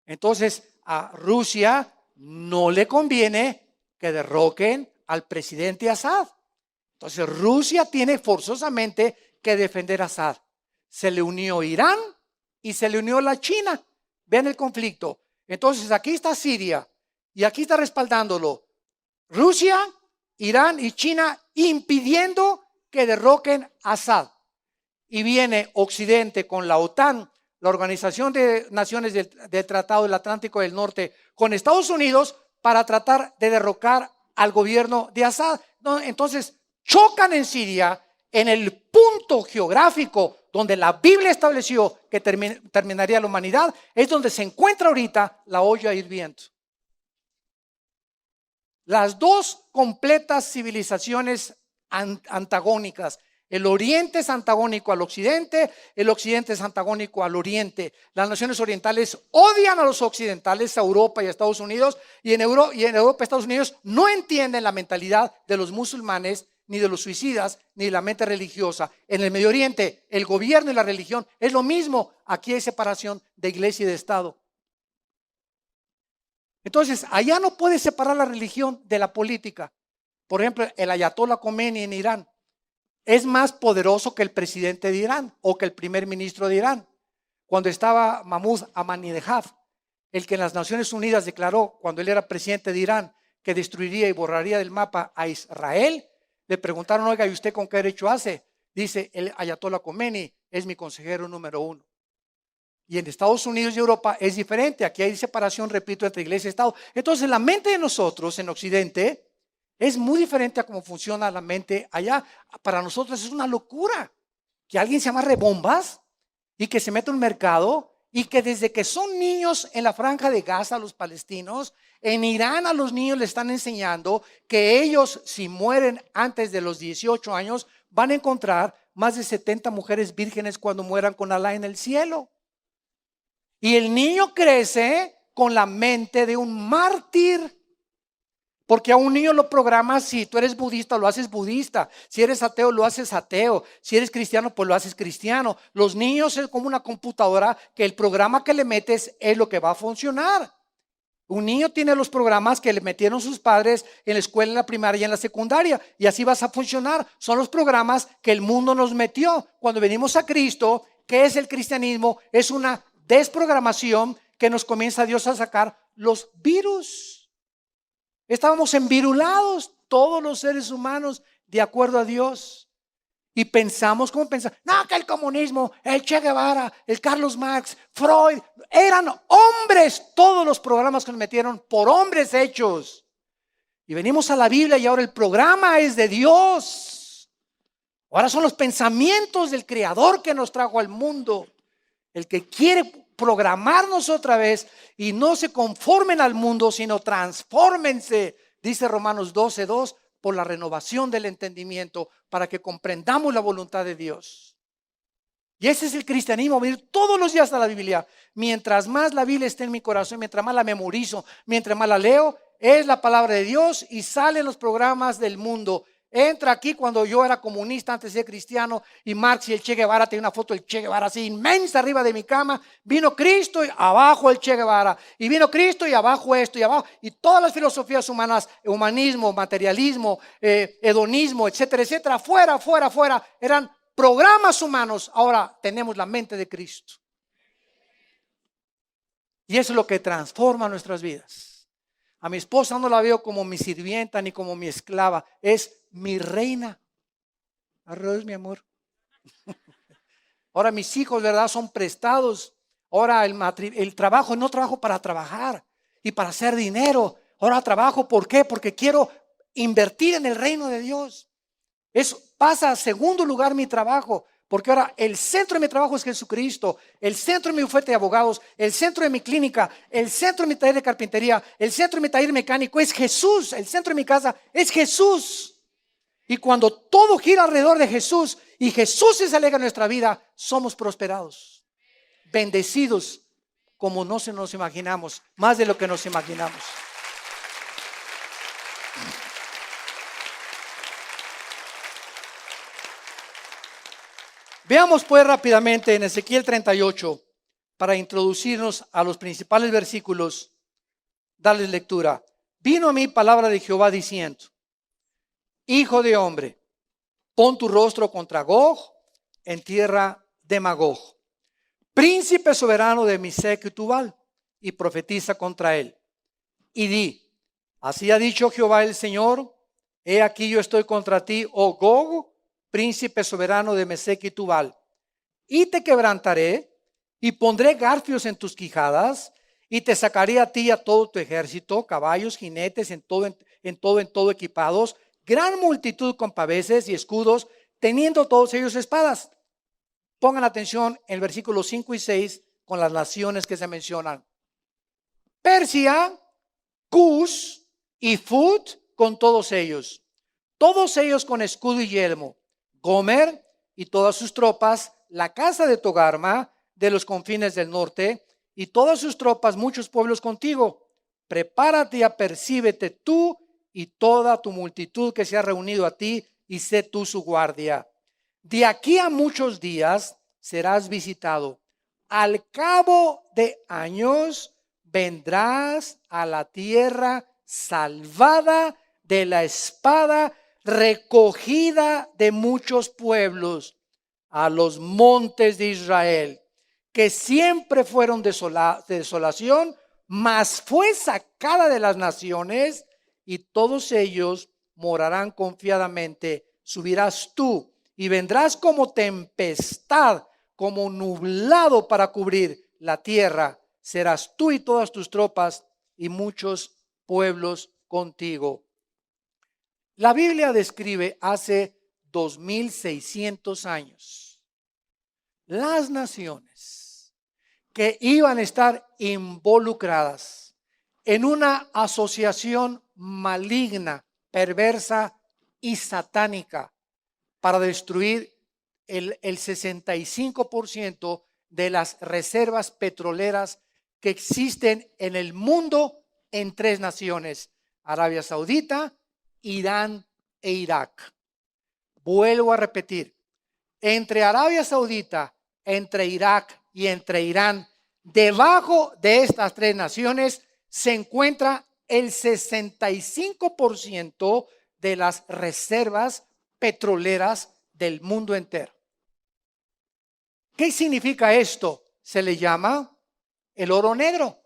Entonces, a Rusia no le conviene que derroquen al presidente Assad. Entonces Rusia tiene forzosamente que defender a Assad. Se le unió Irán y se le unió la China. Vean el conflicto. Entonces aquí está Siria y aquí está respaldándolo Rusia, Irán y China, impidiendo que derroquen a Assad. Y viene Occidente con la OTAN, la Organización de Naciones del Tratado del Atlántico del Norte, con Estados Unidos para tratar de derrocar al gobierno de Assad. Entonces chocan en Siria, en el punto geográfico donde la Biblia estableció que terminaría la humanidad, es donde se encuentra ahorita la olla hirviendo. Las dos completas civilizaciones antagónicas. El Oriente es antagónico al Occidente, el Occidente es antagónico al Oriente. Las naciones orientales odian a los occidentales, a Europa y a Estados Unidos, y en Europa y Estados Unidos no entienden la mentalidad de los musulmanes, ni de los suicidas, ni de la mente religiosa. En el Medio Oriente, el gobierno y la religión es lo mismo. Aquí hay separación de iglesia y de Estado. Entonces, allá no puede separar la religión de la política. Por ejemplo, el Ayatollah Khomeini en Irán es más poderoso que el presidente de Irán o que el primer ministro de Irán. Cuando estaba Mahmoud Ahmadinejad, el que en las Naciones Unidas declaró, cuando él era presidente de Irán, que destruiría y borraría del mapa a Israel, le preguntaron, oiga, ¿y usted con qué derecho hace? Dice, el Ayatollah Khomeini es mi consejero número 1. Y en Estados Unidos y Europa es diferente. Aquí hay separación, repito, entre iglesia y Estado. Entonces la mente de nosotros en Occidente es muy diferente a cómo funciona la mente allá. Para nosotros es una locura que alguien se amarre bombas y que se meta en un mercado y que desde que son niños en la franja de Gaza, los palestinos, en Irán a los niños les están enseñando que ellos, si mueren antes de los 18 años, van a encontrar más de 70 mujeres vírgenes cuando mueran con Alá en el cielo. Y el niño crece con la mente de un mártir. Porque a un niño lo programas, si tú eres budista, lo haces budista. Si eres ateo, lo haces ateo. Si eres cristiano, pues lo haces cristiano. Los niños es como una computadora que el programa que le metes es lo que va a funcionar. Un niño tiene los programas que le metieron sus padres en la escuela, en la primaria y en la secundaria. Y así vas a funcionar. Son los programas que el mundo nos metió. Cuando venimos a Cristo, ¿qué es el cristianismo? Es una desprogramación que nos comienza Dios a sacar los virus. Estábamos envirulados todos los seres humanos de acuerdo a Dios. Y pensamos, ¿cómo pensamos? No, que el comunismo, el Che Guevara, el Carlos Marx, Freud, eran hombres. Todos los programas que nos metieron por hombres hechos. Y venimos a la Biblia y ahora el programa es de Dios. Ahora son los pensamientos del Creador que nos trajo al mundo. El que quiere programarnos otra vez y no se conformen al mundo, sino transfórmense, dice Romanos 12:2, por la renovación del entendimiento, para que comprendamos la voluntad de Dios. Y ese es el cristianismo, venir todos los días a la Biblia. Mientras más la Biblia esté en mi corazón, mientras más la memorizo, mientras más la leo, es la palabra de Dios y salen los programas del mundo. Entra aquí cuando yo era comunista antes de ser cristiano y Marx y el Che Guevara, tenía una foto del Che Guevara así inmensa arriba de mi cama. Vino Cristo y abajo el Che Guevara. Y vino Cristo y abajo esto y abajo. Y todas las filosofías humanas, humanismo, materialismo, hedonismo, etcétera, etcétera, fuera, eran programas humanos. Ahora tenemos la mente de Cristo. Y eso es lo que transforma nuestras vidas. A mi esposa no la veo como mi sirvienta ni como mi esclava. Es mi reina. Arroz, mi amor. Ahora mis hijos, ¿verdad? Son prestados. Ahora el trabajo, no trabajo para trabajar y para hacer dinero. Ahora trabajo, ¿por qué? Porque quiero invertir en el reino de Dios. Eso pasa a segundo lugar mi trabajo. Porque ahora el centro de mi trabajo es Jesucristo, el centro de mi bufete de abogados, el centro de mi clínica, el centro de mi taller de carpintería, el centro de mi taller mecánico es Jesús, el centro de mi casa es Jesús. Y cuando todo gira alrededor de Jesús y Jesús es el eje de nuestra vida, somos prosperados, bendecidos como no se nos imaginamos, más de lo que nos imaginamos. Veamos pues rápidamente en Ezequiel 38 para introducirnos a los principales versículos darles lectura. Vino a mí palabra de Jehová diciendo: Hijo de hombre, pon tu rostro contra Gog en tierra de Magog, príncipe soberano de Mesec y Tubal, y profetiza contra él. Y di: así ha dicho Jehová el Señor, he aquí yo estoy contra ti, oh Gog, príncipe soberano de Mesec y Tubal, y te quebrantaré, y pondré garfios en tus quijadas, y te sacaré a ti y a todo tu ejército, caballos, jinetes, en todo equipados, gran multitud con paveses y escudos, teniendo todos ellos espadas. Pongan atención en el versículo 5 y 6 con las naciones que se mencionan. Persia, Cus y Fut con todos ellos con escudo y yelmo. Gomer y todas sus tropas, la casa de Togarma de los confines del norte y todas sus tropas, muchos pueblos contigo. Prepárate y apercíbete tú y toda tu multitud que se ha reunido a ti, y sé tú su guardia. De aquí a muchos días serás visitado. Al cabo de años vendrás a la tierra salvada de la espada, recogida de muchos pueblos, a los montes de Israel, que siempre fueron de desolación, mas fue sacada de las naciones, y todos ellos morarán confiadamente. Subirás tú y vendrás como tempestad, como nublado para cubrir la tierra. Serás tú y todas tus tropas y muchos pueblos contigo. La Biblia describe hace 2600 años las naciones que iban a estar involucradas en una asociación maligna, perversa y satánica para destruir el 65% de las reservas petroleras que existen en el mundo en tres naciones: Arabia Saudita, Irán e Irak. Vuelvo a repetir, entre Arabia Saudita, entre Irak y entre Irán, debajo de estas tres naciones se encuentra el 65% de las reservas petroleras del mundo entero. ¿Qué significa esto? Se le llama el oro negro.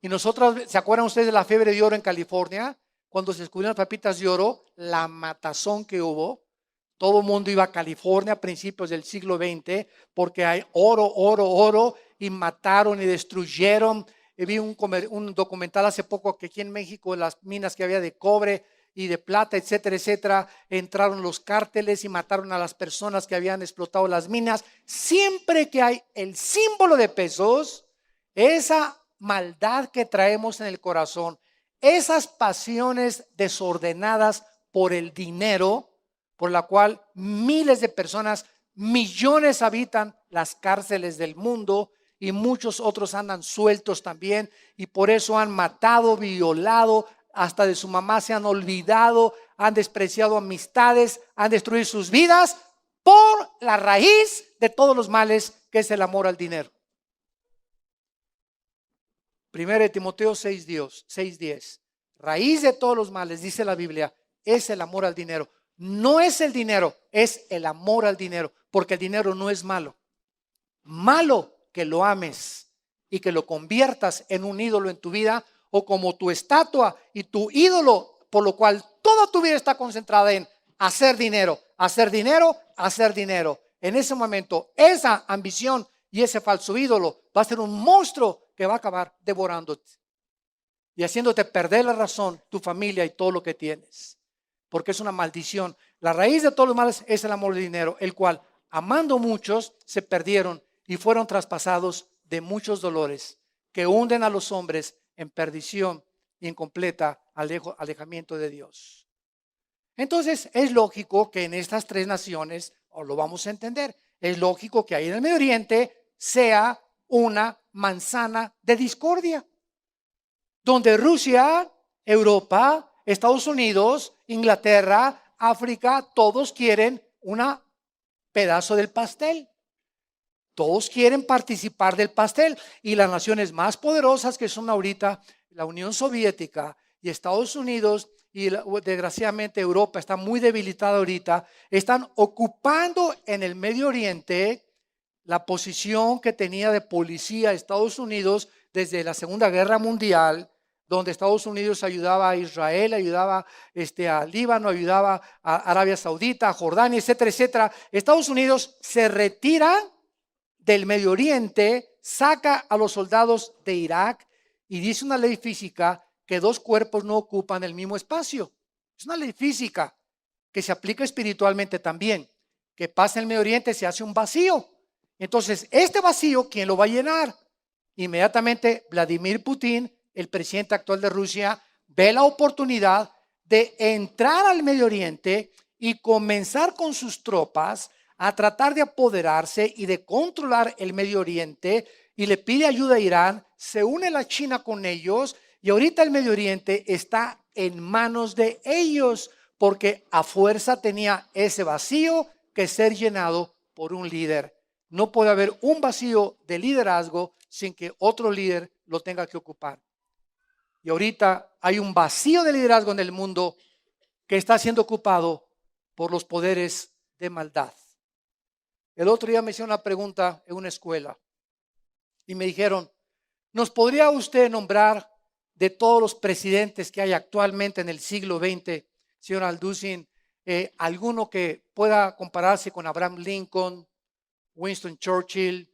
Y nosotros, ¿se acuerdan ustedes de la fiebre de oro en California? Cuando se descubrieron las pepitas de oro, la matazón que hubo. Todo el mundo iba a California a principios del siglo XX porque hay oro, y mataron y destruyeron. Vi un documental hace poco que aquí en México, las minas que había de cobre y de plata, etcétera, etcétera, entraron los cárteles y mataron a las personas que habían explotado las minas. Siempre que hay el símbolo de pesos, esa maldad que traemos en el corazón, esas pasiones desordenadas por el dinero, por la cual miles de personas, millones habitan las cárceles del mundo, y muchos otros andan sueltos también, y por eso han matado, violado, hasta de su mamá se han olvidado, han despreciado amistades, han destruido sus vidas por la raíz de todos los males, que es el amor al dinero. 1 Timoteo 6:10, raíz de todos los males, dice la Biblia, es el amor al dinero. No es el dinero, es el amor al dinero, porque el dinero no es malo. Malo que lo ames y que lo conviertas en un ídolo en tu vida, o como tu estatua y tu ídolo, por lo cual toda tu vida está concentrada en hacer dinero, hacer dinero, hacer dinero. En ese momento, esa ambición y ese falso ídolo va a ser un monstruo que va a acabar devorándote y haciéndote perder la razón, tu familia y todo lo que tienes, porque es una maldición. La raíz de todos los males es el amor del dinero, el cual, amando muchos, se perdieron y fueron traspasados de muchos dolores que hunden a los hombres en perdición y en completa alejamiento de Dios. Entonces es lógico que en estas tres naciones, o lo vamos a entender, es lógico que ahí en el Medio Oriente sea una manzana de discordia, donde Rusia, Europa, Estados Unidos, Inglaterra, África, todos quieren un pedazo del pastel. Todos quieren participar del pastel, y las naciones más poderosas, que son ahorita la Unión Soviética y Estados Unidos y desgraciadamente Europa está muy debilitada ahorita, están ocupando en el Medio Oriente la posición que tenía de policía Estados Unidos desde la Segunda Guerra Mundial, donde Estados Unidos ayudaba a Israel, ayudaba a Líbano, ayudaba a Arabia Saudita, a Jordania, etcétera, etcétera. Estados Unidos se retira del Medio Oriente, saca a los soldados de Irak y dice una ley física que dos cuerpos no ocupan el mismo espacio. Es una ley física que se aplica espiritualmente también. Que pasa en el Medio Oriente, se hace un vacío. Entonces, este vacío, ¿quién lo va a llenar? Inmediatamente Vladimir Putin, el presidente actual de Rusia, ve la oportunidad de entrar al Medio Oriente y comenzar con sus tropas a tratar de apoderarse y de controlar el Medio Oriente, y le pide ayuda a Irán, se une la China con ellos, y ahorita el Medio Oriente está en manos de ellos, porque a fuerza tenía ese vacío que ser llenado por un líder. No puede haber un vacío de liderazgo sin que otro líder lo tenga que ocupar. Y ahorita hay un vacío de liderazgo en el mundo que está siendo ocupado por los poderes de maldad. El otro día me hicieron una pregunta en una escuela y me dijeron, ¿nos podría usted nombrar de todos los presidentes que hay actualmente en el siglo XX, señor Alducin, alguno que pueda compararse con Abraham Lincoln, Winston Churchill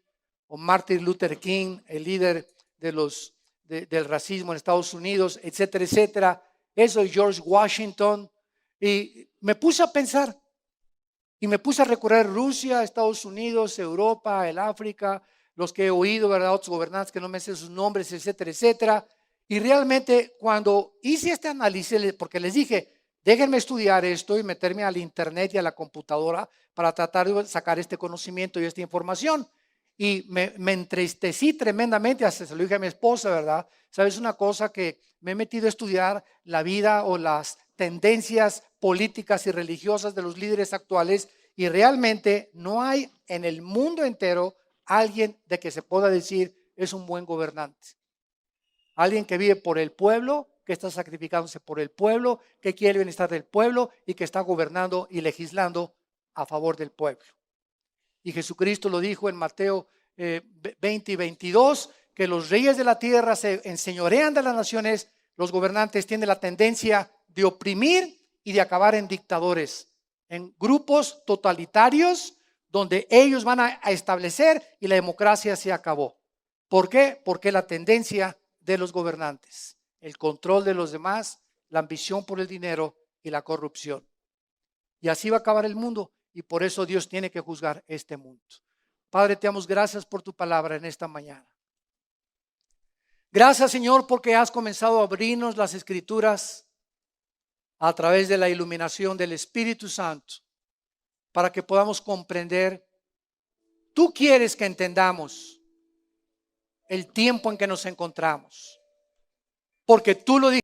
o Martin Luther King, el líder del racismo en Estados Unidos, etcétera, etcétera? Eso es George Washington. Y me puse a pensar y me puse a recorrer Rusia, Estados Unidos, Europa, el África, los que he oído, ¿verdad? Otros gobernantes que no me sé sus nombres, etcétera, etcétera. Y realmente cuando hice este análisis, porque les dije, déjenme estudiar esto y meterme al internet y a la computadora para tratar de sacar este conocimiento y esta información. Y me entristecí tremendamente, hasta se lo dije a mi esposa, ¿verdad? ¿Sabes una cosa? Que me he metido a estudiar la vida o las tendencias políticas y religiosas de los líderes actuales, y realmente no hay en el mundo entero alguien de que se pueda decir es un buen gobernante. Alguien que vive por el pueblo, que está sacrificándose por el pueblo, que quiere el bienestar del pueblo y que está gobernando y legislando a favor del pueblo. Y Jesucristo lo dijo en Mateo 20 y 22, que los reyes de la tierra se enseñorean de las naciones, los gobernantes tienen la tendencia de oprimir y de acabar en dictadores, en grupos totalitarios donde ellos van a establecer y la democracia se acabó. ¿Por qué? Porque la tendencia de los gobernantes, el control de los demás, la ambición por el dinero y la corrupción. Y así va a acabar el mundo, y por eso Dios tiene que juzgar este mundo. Padre, te damos gracias por tu palabra en esta mañana. Gracias, Señor, porque has comenzado a abrirnos las Escrituras a través de la iluminación del Espíritu Santo, para que podamos comprender. Tú quieres que entendamos el tiempo en que nos encontramos, porque tú lo dijiste.